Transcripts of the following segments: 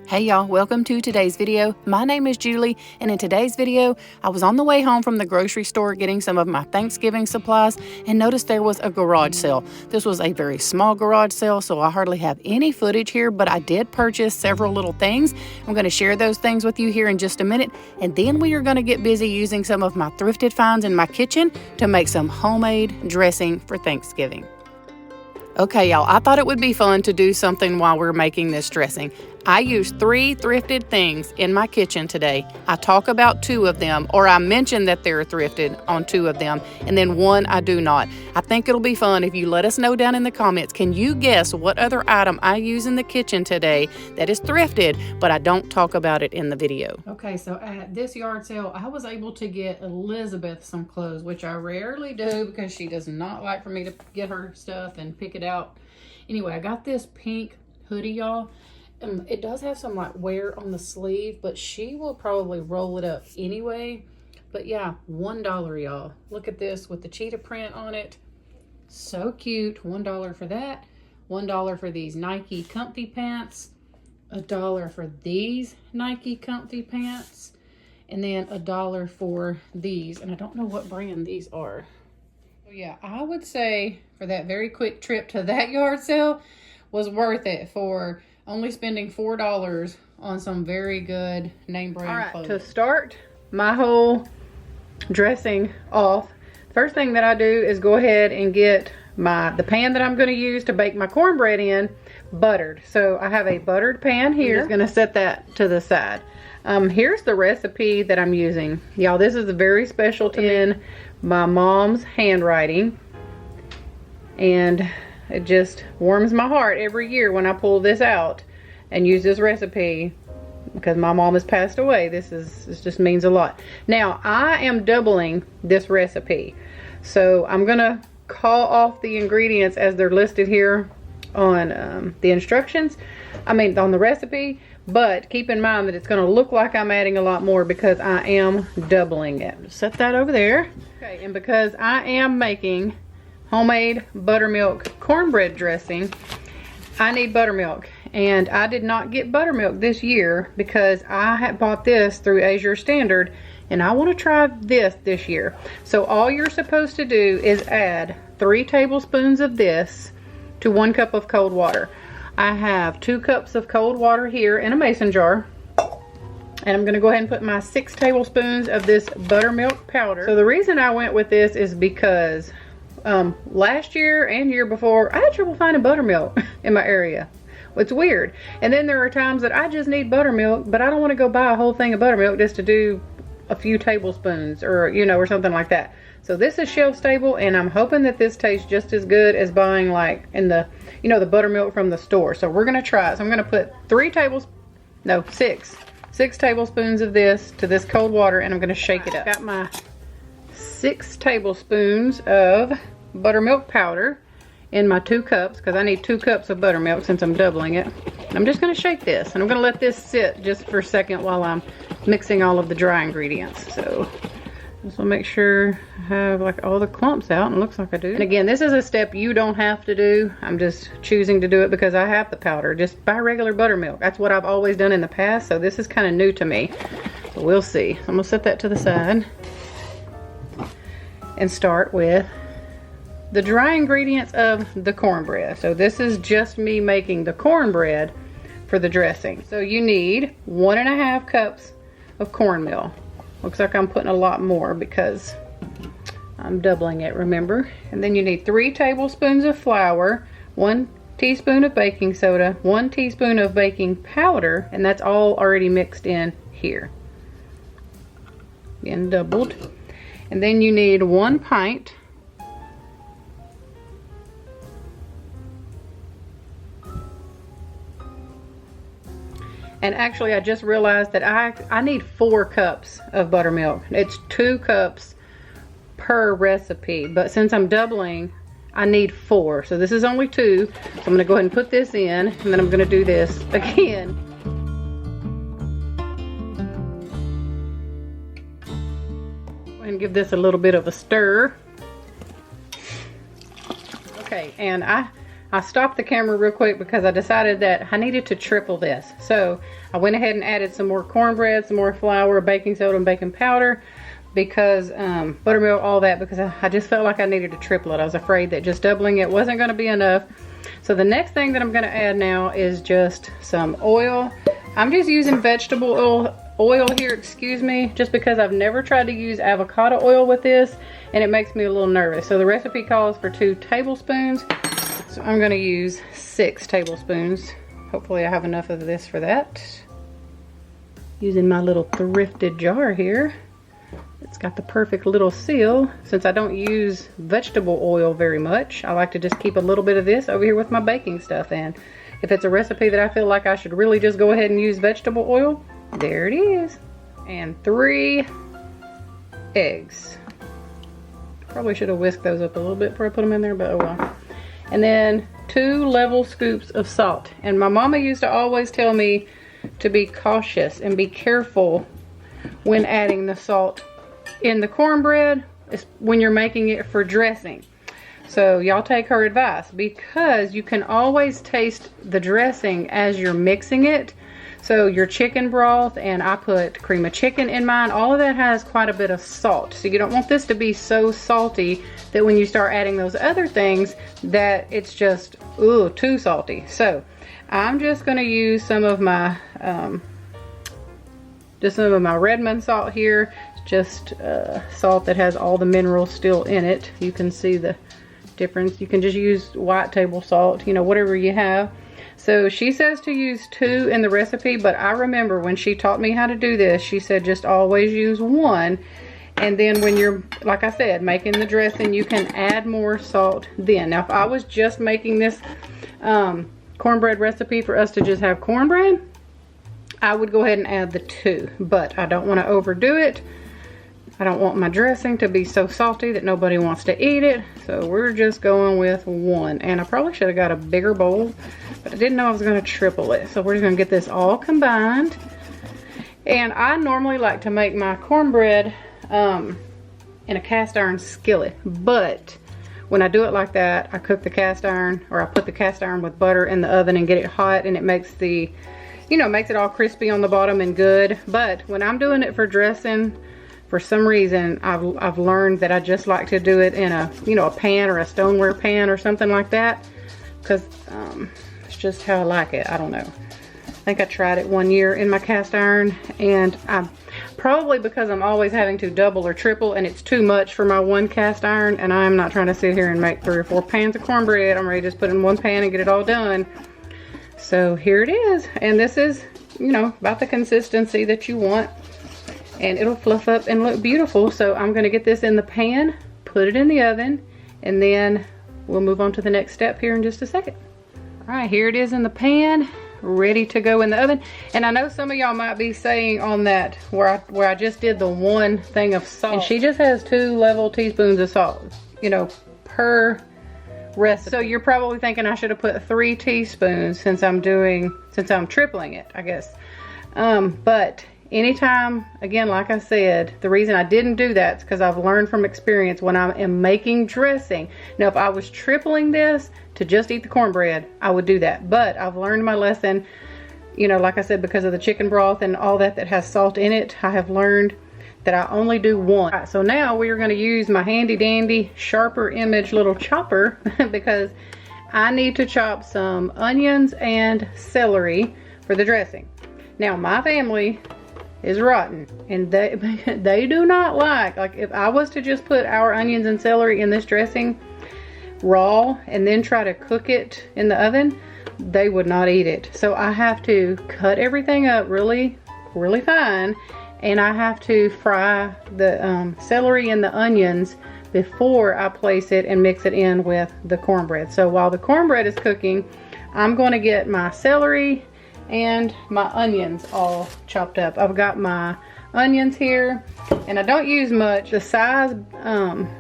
Hey y'all, welcome to today's video. My name is Julie, and in today's video, I was on the way home from the grocery store getting some of my Thanksgiving supplies and noticed there was a garage sale. This was a very small garage sale, so I hardly have any footage here, but I did purchase several little things. I'm going to share those things with you here in just a minute, and then we are going to get busy using some of my thrifted finds in my kitchen to make some homemade dressing for Thanksgiving. Okay, y'all, I thought it would be fun to do something while we're making this dressing. I used 3 thrifted things in my kitchen today. I talk about 2 of them, or I mention that they're thrifted on 2 of them, and then 1 I do not. I think it'll be fun if you let us know down in the comments. Can you guess what other item I use in the kitchen today that is thrifted, but I don't talk about it in the video? Okay, so at this yard sale, I was able to get Elizabeth some clothes, which I rarely do because she does not like for me to get her stuff and pick it out. Anyway, I got this pink hoodie, y'all. It does have some like wear on the sleeve, but she will probably roll it up anyway. But yeah, $1, y'all. Look at this with the cheetah print on it. So cute. $1 for that. $1 for these Nike comfy pants. $1 for these Nike comfy pants. And then $1 for these. And I don't know what brand these are. So yeah, I would say for that very quick trip to that yard sale was worth it for only spending $4 on some very good name brand clothes. To start my whole dressing off, first thing that I do is go ahead and get the pan that I'm going to use to bake my cornbread in buttered. So I have a buttered pan here. I'm just going to set that to the side. Here's the recipe that I'm using. Y'all, this is a very special in my mom's handwriting, and it just warms my heart every year when I pull this out and use this recipe because my mom has passed away. This just means a lot. Now, I am doubling this recipe. So I'm gonna call off the ingredients as they're listed here on the instructions. I mean, on the recipe, but keep in mind that it's gonna look like I'm adding a lot more because I am doubling it. Set that over there. Okay, and because I am making homemade buttermilk cornbread dressing, I need buttermilk, and I did not get buttermilk this year because I had bought this through Azure Standard, and I want to try this year. So all you're supposed to do is add 3 tablespoons of this to 1 cup of cold water. I have 2 cups of cold water here in a mason jar, and I'm going to go ahead and put my 6 tablespoons of this buttermilk powder. So the reason I went with this is because last year and year before, I had trouble finding buttermilk in my area. It's weird. And then there are times that I just need buttermilk, but I don't want to go buy a whole thing of buttermilk just to do a few tablespoons or, you know, or something like that. So this is shelf stable, and I'm hoping that this tastes just as good as buying like in the, you know, the buttermilk from the store. So we're going to try it. So I'm going to put 6 tablespoons of this to this cold water, and I'm going to shake it up. Got my 6 tablespoons of buttermilk powder in my 2 cups because I need 2 cups of buttermilk since I'm doubling it. And I'm just going to shake this, and I'm going to let this sit just for a second while I'm mixing all of the dry ingredients. So this will make sure I have like all the clumps out, and it looks like I do. And again, this is a step you don't have to do. I'm just choosing to do it because I have the powder. Just buy regular buttermilk. That's what I've always done in the past, so this is kind of new to me. So we'll see. So I'm going to set that to the side and start with the dry ingredients of the cornbread. So this is just me making the cornbread for the dressing. So you need 1.5 cups of cornmeal. Looks like I'm putting a lot more because I'm doubling it, remember? And then you need 3 tablespoons of flour, 1 teaspoon of baking soda, 1 teaspoon of baking powder, and that's all already mixed in here. Again, doubled. And then you need 1 pint and actually I just realized that I need 4 cups of buttermilk. It's 2 cups per recipe, but since I'm doubling, I need 4. So this is only 2. So I'm going to go ahead and put this in, and then I'm going to do this again. And give this a little bit of a stir. Okay, and I I stopped the camera real quick because I decided that I needed to triple this. So I went ahead and added some more cornbread, some more flour, baking soda, and baking powder, because buttermilk, all that, because I just felt like I needed to triple it. I was afraid that just doubling it wasn't going to be enough. So the next thing that I'm going to add now is just some oil. I'm just using vegetable oil here, excuse me, just because I've never tried to use avocado oil with this, and it makes me a little nervous. So the recipe calls for 2 tablespoons. So I'm going to use 6 tablespoons. Hopefully I have enough of this for that. Using my little thrifted jar here. It's got the perfect little seal. Since I don't use vegetable oil very much, I like to just keep a little bit of this over here with my baking stuff. And if it's a recipe that I feel like I should really just go ahead and use vegetable oil, there it is. And 3 eggs. Probably should have whisked those up a little bit before I put them in there, but oh well. And then 2 level scoops of salt. And my mama used to always tell me to be cautious and be careful when adding the salt in the cornbread when you're making it for dressing. So y'all take her advice, because you can always taste the dressing as you're mixing it. So your chicken broth, and I put cream of chicken in mine, all of that has quite a bit of salt. So you don't want this to be so salty that when you start adding those other things that it's just, ooh, too salty. So I'm just gonna use some of my Redmond salt here. Just salt that has all the minerals still in it. You can see the difference. You can just use white table salt, you know, whatever you have. So she says to use 2 in the recipe, but I remember when she taught me how to do this, she said just always use 1. And then when you're, like I said, making the dressing, you can add more salt then. Now if I was just making this cornbread recipe for us to just have cornbread, I would go ahead and add the 2, but I don't want to overdo it. I don't want my dressing to be so salty that nobody wants to eat it. So we're just going with 1. And I probably should have got a bigger bowl, but I didn't know I was going to triple it. So we're just going to get this all combined. And I normally like to make my cornbread in a cast iron skillet. But when I do it like that, I cook the cast iron, or I put the cast iron with butter in the oven and get it hot, and it makes the, you know, makes it all crispy on the bottom and good. But when I'm doing it for dressing, for some reason, I've learned that I just like to do it in a, you know, a pan or a stoneware pan or something like that, because it's just how I like it. I don't know. I think I tried it one year in my cast iron, and I probably, because I'm always having to double or triple, and it's too much for my 1 cast iron, and I'm not trying to sit here and make 3 or 4 pans of cornbread. I'm ready to just put it in 1 pan and get it all done. So here it is, and this is, you know, about the consistency that you want. And it'll fluff up and look beautiful. So I'm gonna get this in the pan, put it in the oven, and then we'll move on to the next step here in just a second. All right, here it is in the pan, ready to go in the oven. And I know some of y'all might be saying on that, where I just did the 1 thing of salt, and she just has 2 level teaspoons of salt, you know, per recipe. So you're probably thinking I should have put 3 teaspoons since I'm tripling it, I guess. But anytime, again, like I said, the reason I didn't do that is because I've learned from experience when I am making dressing. Now, if I was tripling this to just eat the cornbread, I would do that. But I've learned my lesson, you know, like I said, because of the chicken broth and all that has salt in it, I have learned that I only do 1. All right, so now we are going to use my handy dandy Sharper Image little chopper because I need to chop some onions and celery for the dressing. Now, my family is rotten, and they do not like if I was to just put our onions and celery in this dressing raw and then try to cook it in the oven, they would not eat it. So I have to cut everything up really fine, and I have to fry the celery and the onions before I place it and mix it in with the cornbread. So while the cornbread is cooking, I'm going to get my celery and my onions all chopped up. I've got my onions here, and I don't use much. The size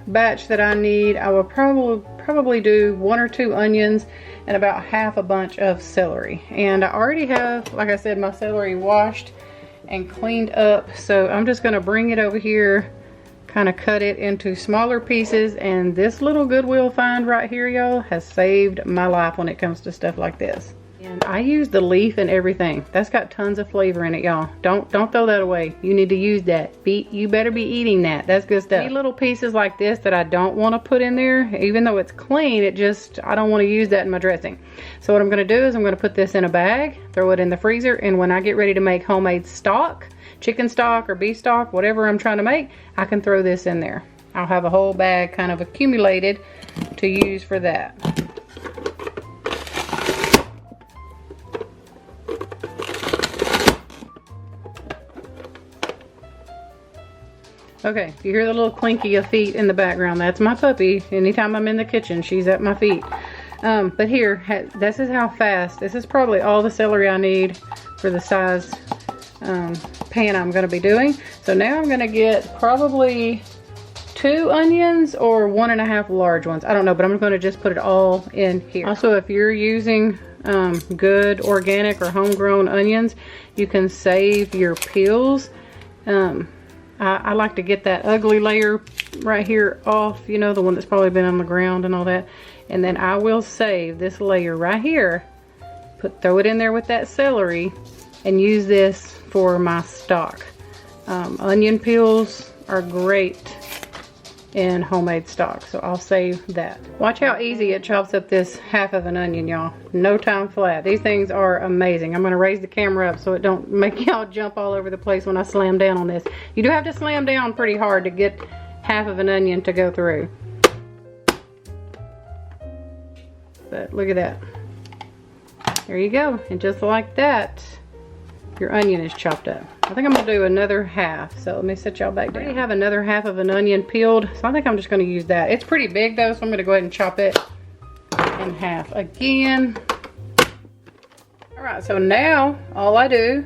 batch that I need, I will probably do 1 or 2 onions and about half a bunch of celery. And I already have, like I said, my celery washed and cleaned up, so I'm just gonna bring it over here kind of cut it into smaller pieces, and this little Goodwill find right here, y'all, has saved my life when it comes to stuff like this. And I use the leaf and everything. That's got tons of flavor in it, y'all. Don't throw that away. You need to use that. You better be eating that. That's good stuff. These little pieces like this that I don't want to put in there, even though it's clean, I don't want to use that in my dressing. So what I'm going to do is I'm going to put this in a bag, throw it in the freezer, and when I get ready to make homemade stock, chicken stock or beef stock, whatever I'm trying to make, I can throw this in there. I'll have a whole bag kind of accumulated to use for that. Okay, you hear the little clinky of feet in the background. That's my puppy. Anytime I'm in the kitchen, she's at my feet. But here, this is how fast. This is probably all the celery I need for the size pan I'm going to be doing. So now I'm going to get probably 2 onions or 1.5 large ones. I don't know, but I'm going to just put it all in here. Also, if you're using good organic or homegrown onions, you can save your peels. I like to get that ugly layer right here off, you know, the one that's probably been on the ground and all that. And then I will save this layer right here, throw it in there with that celery, and use this for my stock. Onion peels are great in homemade stock, so I'll save that. Watch how easy it chops up this half of an onion, y'all. No time flat. These things are amazing. I'm going to raise the camera up so it don't make y'all jump all over the place when I slam down on this. You do have to slam down pretty hard to get half of an onion to go through. But look at that. There you go. And just like that, your onion is chopped up. I think I'm going to do another half, so let me set y'all back down. I already have another half of an onion peeled, so I think I'm just going to use that. It's pretty big though, so I'm going to go ahead and chop it in half again. Alright, so now all I do,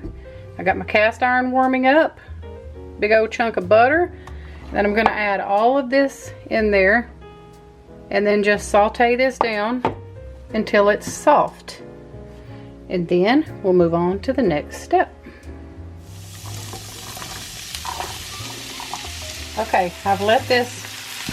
I got my cast iron warming up, big old chunk of butter, then I'm going to add all of this in there, and then just saute this down until it's soft. And then we'll move on to the next step. Okay, I've let this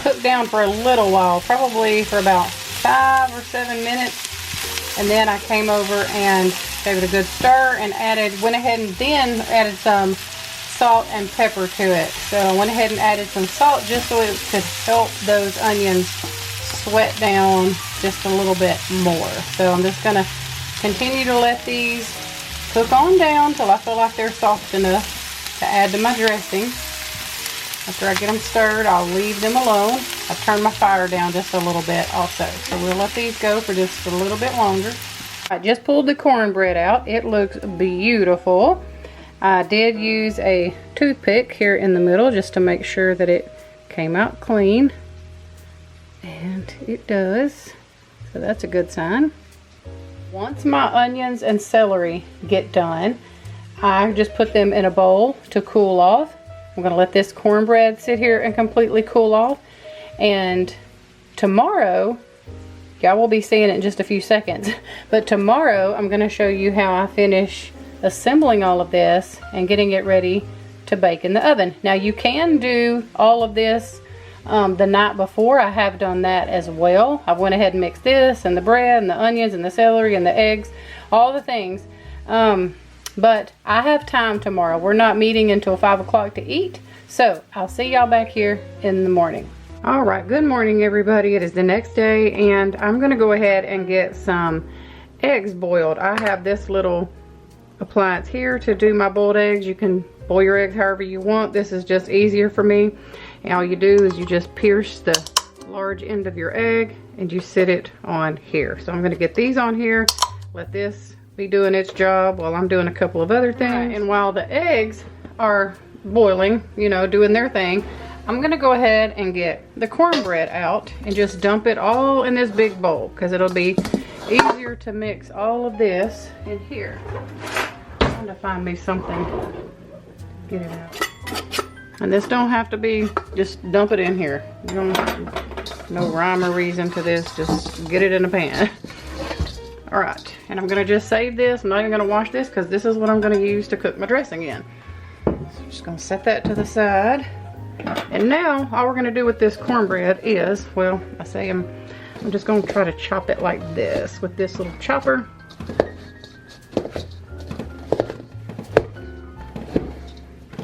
cook down for a little while, probably for about 5 or 7 minutes. And then I came over and gave it a good stir and went ahead and then added some salt and pepper to it. So I went ahead and added some salt just so it could help those onions sweat down just a little bit more. So I'm just gonna continue to let these cook on down till I feel like they're soft enough to add to my dressing. After I get them stirred, I'll leave them alone. I've turned my fire down just a little bit also. So we'll let these go for just a little bit longer. I just pulled the cornbread out. It looks beautiful. I did use a toothpick here in the middle just to make sure that it came out clean. And it does. So that's a good sign. Once my onions and celery get done, I just put them in a bowl to cool off. I'm going to let this cornbread sit here and completely cool off. And tomorrow, y'all will be seeing it in just a few seconds. But tomorrow, I'm going to show you how I finish assembling all of this and getting it ready to bake in the oven. Now, you can do all of this the night before. I have done that as well. I went ahead and mixed this and the bread and the onions and the celery and the eggs, all the things. But I have time tomorrow. We're not meeting until 5 o'clock to eat. So I'll see y'all back here in the morning. All right, good morning everybody. It is the next day and I'm gonna go ahead and get some eggs boiled. I have this little appliance here to do my boiled eggs. You can boil your eggs however you want. This is just easier for me. And all you do is you just pierce the large end of your egg and you sit it on here. So I'm gonna get these on here, let this be doing its job while I'm doing a couple of other things. And while the eggs are boiling, you know, doing their thing, I'm gonna go ahead and get the cornbread out and just dump it all in this big bowl because it'll be easier to mix all of this in here. I'm trying to find me something. Get it out. And this don't have to be, just dump it in here. You don't, no rhyme or reason to this, just get it in a pan. All right, and I'm gonna just save this. I'm not even gonna wash this because this is what I'm gonna use to cook my dressing in. So I'm just gonna set that to the side. And now all we're gonna do with this cornbread is, well, I say I'm just gonna try to chop it like this with this little chopper.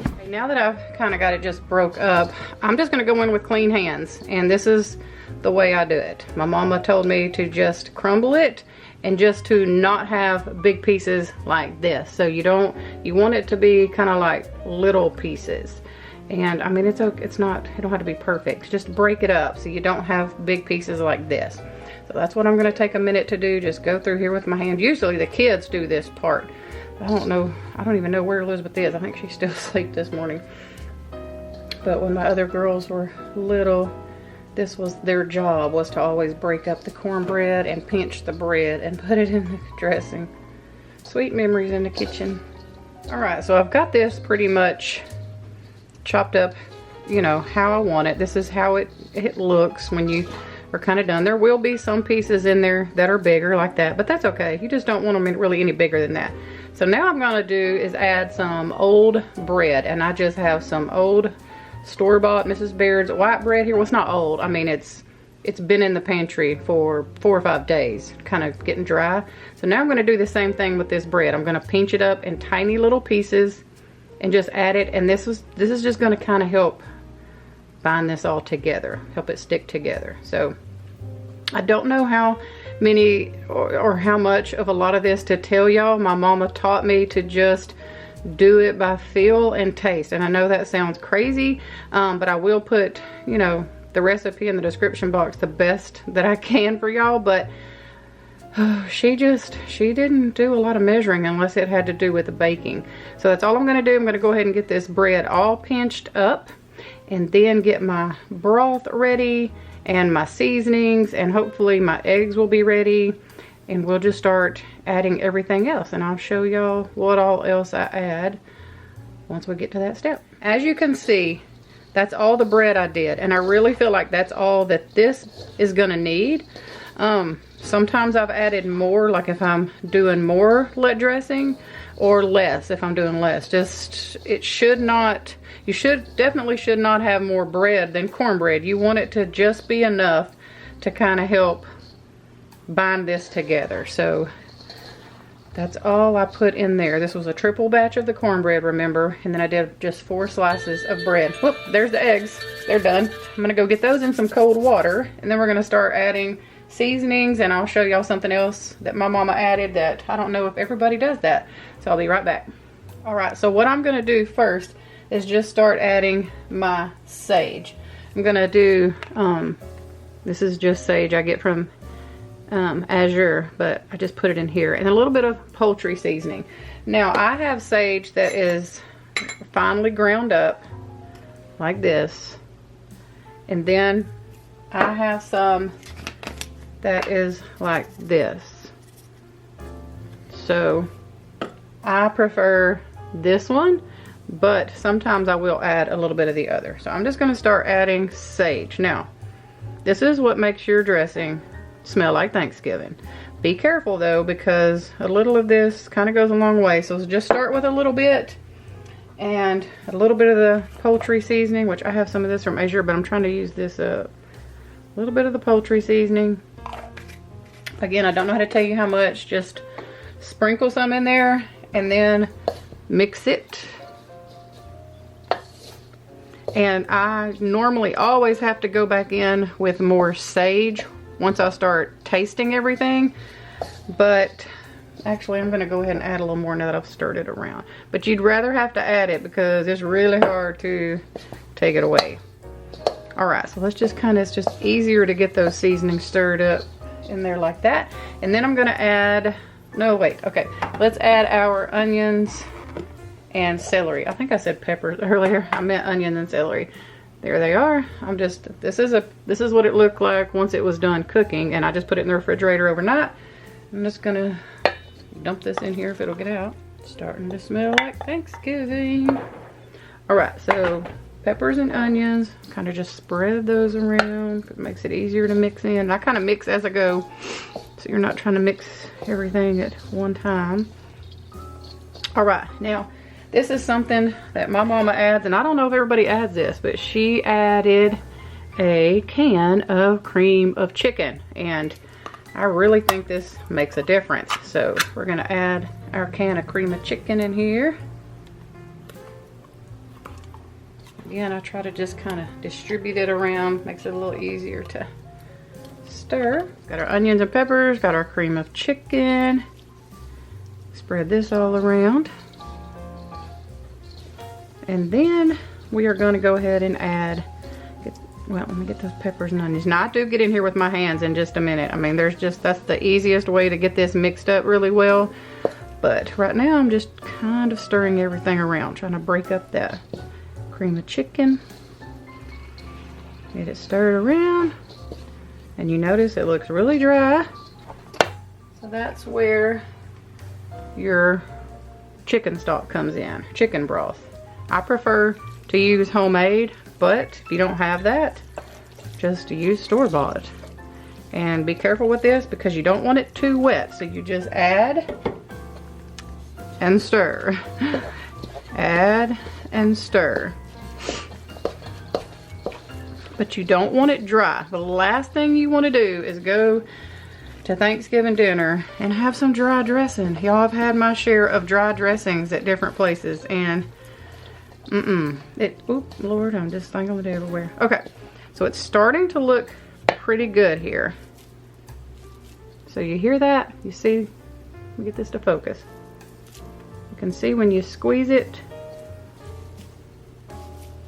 Okay, now that I've kind of got it just broke up, I'm just gonna go in with clean hands, and this is the way I do it. My mama told me to just crumble it and just to not have big pieces like this. So you want it to be kind of like little pieces. And I mean, it don't have to be perfect. Just break it up so you don't have big pieces like this. So that's what I'm gonna take a minute to do. Just go through here with my hand. Usually the kids do this part. I don't even know where Elizabeth is. I think she's still asleep this morning. But when my other girls were little, this was their job, was to always break up the cornbread and pinch the bread and put it in the dressing. Sweet memories in the kitchen. All right, so I've got this pretty much chopped up, you know, how I want it. This is how it looks when you are kind of done. There will be some pieces in there that are bigger like that, but that's okay. You just don't want them really any bigger than that. So now I'm gonna do is add some old bread, and I just have some old store-bought Mrs. Baird's white bread here. Well, it's not old. I mean, it's been in the pantry for 4 or 5 days, kind of getting dry. So now I'm going to do the same thing with this bread. I'm going to pinch it up in tiny little pieces and just add it. And this is just going to kind of help bind this all together, help it stick together. So I don't know how many or how much of a lot of this to tell y'all. My mama taught me to just do it by feel and taste, and I know that sounds crazy, but I will put, you know, the recipe in the description box the best that I can for y'all. But she didn't do a lot of measuring unless it had to do with the baking. So that's all I'm going to do. I'm going to go ahead and get this bread all pinched up, and then get my broth ready and my seasonings, and hopefully my eggs will be ready. And we'll just start adding everything else, and I'll show y'all what all else I add once we get to that step. As you can see, that's all the bread I did, and I really feel like that's all that this is gonna need. Sometimes I've added more, like if I'm doing more dressing, or less if I'm doing less. You definitely should not have more bread than cornbread. You want it to just be enough to kind of help bind this together. So that's all I put in there. This was a triple batch of the cornbread, remember, and then I did just 4 slices of bread. Whoop, there's the eggs. They're done. I'm gonna go get those in some cold water, and then we're gonna start adding seasonings, and I'll show y'all something else that my mama added that I don't know if everybody does that. So I'll be right back. All right, so what I'm gonna do first is just start adding my sage. I'm gonna do, this is just sage I get from Azure, but I just put it in here, and a little bit of poultry seasoning. Now I have sage that is finely ground up like this, and then I have some that is like this. So I prefer this one, but sometimes I will add a little bit of the other. So I'm just going to start adding sage. Now this is what makes your dressing smell like Thanksgiving. Be careful though, because a little of this kind of goes a long way. So just start with a little bit, and a little bit of the poultry seasoning, which I have some of this from Azure, but I'm trying to use this up. A little bit of the poultry seasoning. Again, I don't know how to tell you how much. Just sprinkle some in there and then mix it. And I normally always have to go back in with more sage once I start tasting everything, but actually I'm going to go ahead and add a little more now that I've stirred it around. But you'd rather have to add it because it's really hard to take it away. Alright, so let's just it's just easier to get those seasonings stirred up in there like that. And then I'm going to add, no wait, okay, let's add our onions and celery. I think I said peppers earlier. I meant onion and celery. There they are. This is what it looked like once it was done cooking, and I just put it in the refrigerator overnight. I'm just gonna dump this in here if it'll get out. It's starting to smell like Thanksgiving. Alright, so peppers and onions, kind of just spread those around. It makes it easier to mix in. I kind of mix as I go, so you're not trying to mix everything at one time. Alright, now This is something that my mama adds, and I don't know if everybody adds this, but she added a can of cream of chicken, and I really think this makes a difference. So we're gonna add our can of cream of chicken in here. Again, I try to just kind of distribute it around, makes it a little easier to stir. Got our onions and peppers, got our cream of chicken. Spread this all around. And then we are going to go ahead and add, well, let me get those peppers and onions. Now I do get in here with my hands in just a minute. I mean, that's the easiest way to get this mixed up really well. But right now I'm just kind of stirring everything around, trying to break up that cream of chicken. Get it stirred around. And you notice it looks really dry. So that's where your chicken stock comes in, chicken broth. I prefer to use homemade, but if you don't have that, just to use store-bought. And be careful with this because you don't want it too wet, so you just add and stir. Add and stir. But you don't want it dry. The last thing you want to do is go to Thanksgiving dinner and have some dry dressing. Y'all have had my share of dry dressings at different places, and oop, Lord, I'm just thinking it everywhere. Okay, so it's starting to look pretty good here. So you hear that? You see? Let me get this to focus. You can see when you squeeze it,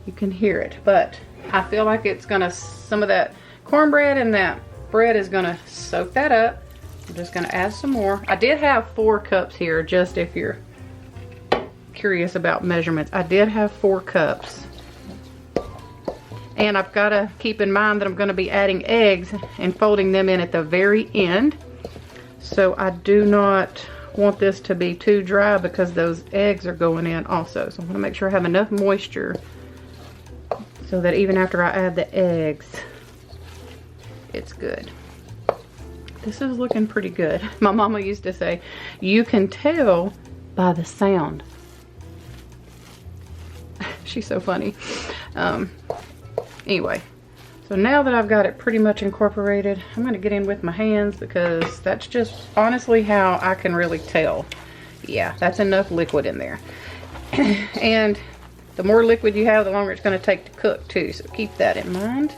you can hear it, but I feel like it's gonna, some of that cornbread and that bread is gonna soak that up. I'm just gonna add some more. I did have 4 cups here, just if you're curious about measurements. I did have 4 cups. And I've gotta keep in mind that I'm gonna be adding eggs and folding them in at the very end. So I do not want this to be too dry because those eggs are going in also. So I'm gonna make sure I have enough moisture so that even after I add the eggs, it's good. This is looking pretty good. My mama used to say, you can tell by the sound. She's so funny. Anyway, so now that I've got it pretty much incorporated, I'm gonna get in with my hands because that's just honestly how I can really tell. Yeah, that's enough liquid in there. And the more liquid you have, the longer it's gonna take to cook too, so keep that in mind.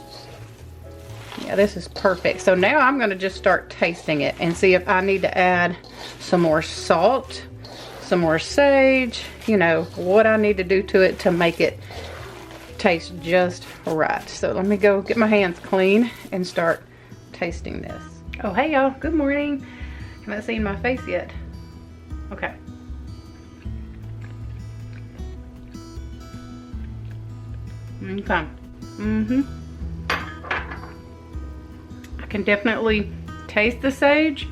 Yeah, this is perfect. So now I'm gonna just start tasting it and see if I need to add some more salt, some more sage, you know, what I need to do to it to make it taste just right. So let me go get my hands clean and start tasting this. Oh, hey y'all, good morning. Haven't seen my face yet. Okay. Okay. I can definitely taste the sage,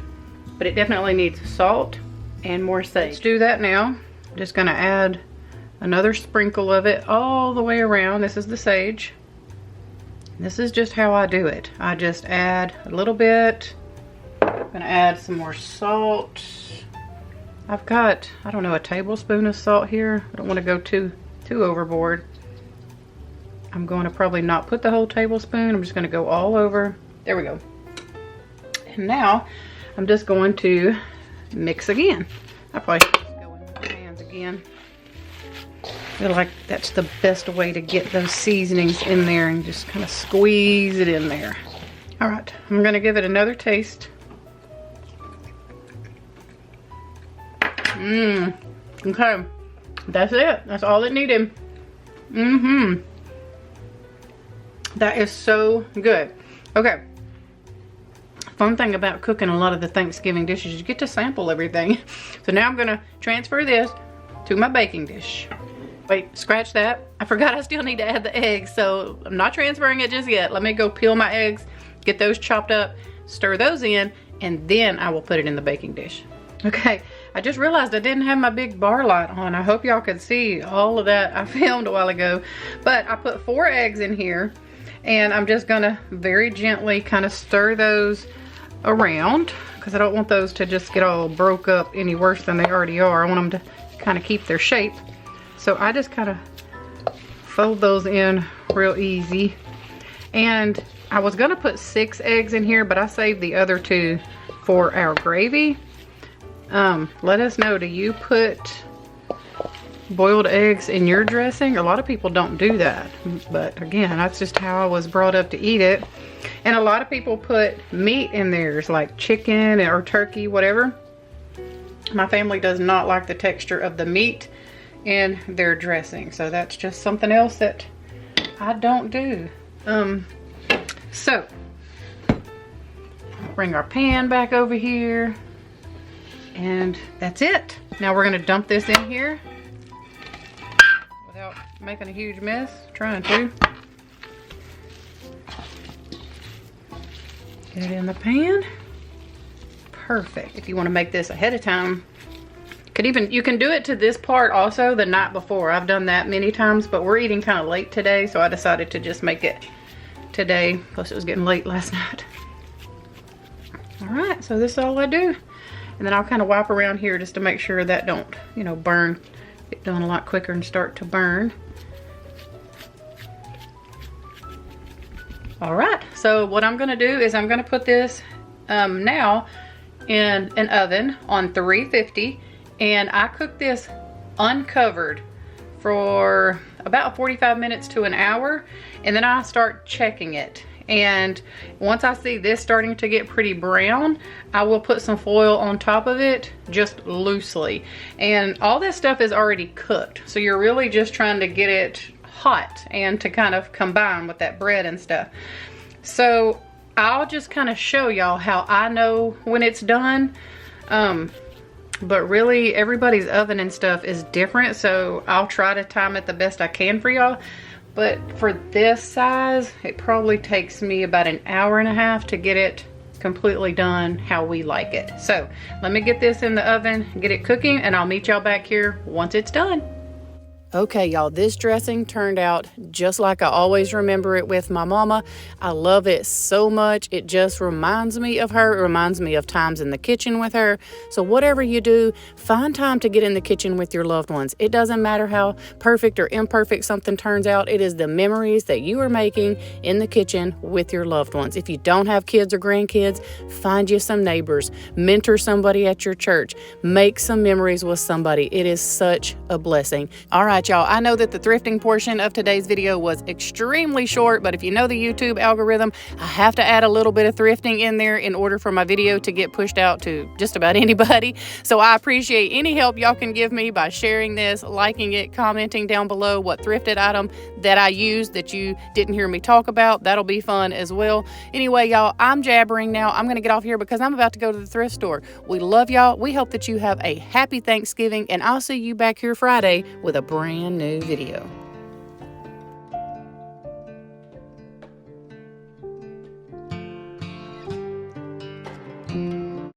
but it definitely needs salt and more sage. Let's do that now. I'm just gonna add another sprinkle of it all the way around. This is the sage. This is just how I do it. I just add a little bit. I'm gonna add some more salt. I've got, I don't know, a tablespoon of salt here. I don't want to go too overboard. I'm going to probably not put the whole tablespoon. I'm just going to go all over. There we go. And now I'm just going to mix again. I probably should just go in with my hands again. I feel like that's the best way to get those seasonings in there and just kind of squeeze it in there. All right, I'm going to give it another taste. Okay, that's it. That's all it needed. That is so good. Okay. Fun thing about cooking a lot of the Thanksgiving dishes, you get to sample everything. So now I'm gonna transfer this to my baking dish. Wait, scratch that. I forgot I still need to add the eggs, so I'm not transferring it just yet. Let me go peel my eggs, get those chopped up, stir those in, and then I will put it in the baking dish. Okay, I just realized I didn't have my big bar light on. I hope y'all could see all of that I filmed a while ago. But I put 4 eggs in here, and I'm just gonna very gently kind of stir those around because I don't want those to just get all broke up any worse than they already are. I want them to kind of keep their shape. So I just kind of fold those in real easy. And I was gonna put 6 eggs in here, but I saved the other 2 for our gravy. Let us know, do you put boiled eggs in your dressing? A lot of people don't do that, but again, that's just how I was brought up to eat it. And a lot of people put meat in theirs, like chicken or turkey, whatever. My family does not like the texture of the meat in their dressing, so that's just something else that I don't do. So bring our pan back over here, and that's it. Now we're gonna dump this in here without making a huge mess, trying to. Get it in the pan. Perfect. If you want to make this ahead of time, you can do it to this part also the night before. I've done that many times, but we're eating kind of late today, so I decided to just make it today. Plus it was getting late last night. All right, so this is all I do. And then I'll kind of wipe around here just to make sure that don't, you know, burn. Get done a lot quicker and start to burn. All right, so what I'm gonna do is I'm gonna put this now in an oven on 350, and I cook this uncovered for about 45 minutes to an hour, and then I start checking it. And once I see this starting to get pretty brown, I will put some foil on top of it, just loosely. And all this stuff is already cooked, so you're really just trying to get it hot and to kind of combine with that bread and stuff. So I'll just kind of show y'all how I know when it's done. But really everybody's oven and stuff is different, so I'll try to time it the best I can for y'all. But for this size, it probably takes me about an hour and a half to get it completely done how we like it. So let me get this in the oven, get it cooking, and I'll meet y'all back here once it's done. Okay, y'all, this dressing turned out just like I always remember it with my mama. I love it so much. It just reminds me of her. It reminds me of times in the kitchen with her. So whatever you do, find time to get in the kitchen with your loved ones. It doesn't matter how perfect or imperfect something turns out. It is the memories that you are making in the kitchen with your loved ones. If you don't have kids or grandkids, find you some neighbors, mentor somebody at your church, make some memories with somebody. It is such a blessing. All right, y'all, I know that the thrifting portion of today's video was extremely short, but if you know the YouTube algorithm, I have to add a little bit of thrifting in there in order for my video to get pushed out to just about anybody. So I appreciate any help y'all can give me by sharing this, liking it, commenting down below what thrifted item that I used that you didn't hear me talk about. That'll be fun as well. Anyway, y'all, I'm jabbering now. I'm going to get off here because I'm about to go to the thrift store. We love y'all. We hope that you have a happy Thanksgiving, and I'll see you back here Friday with a brand new video.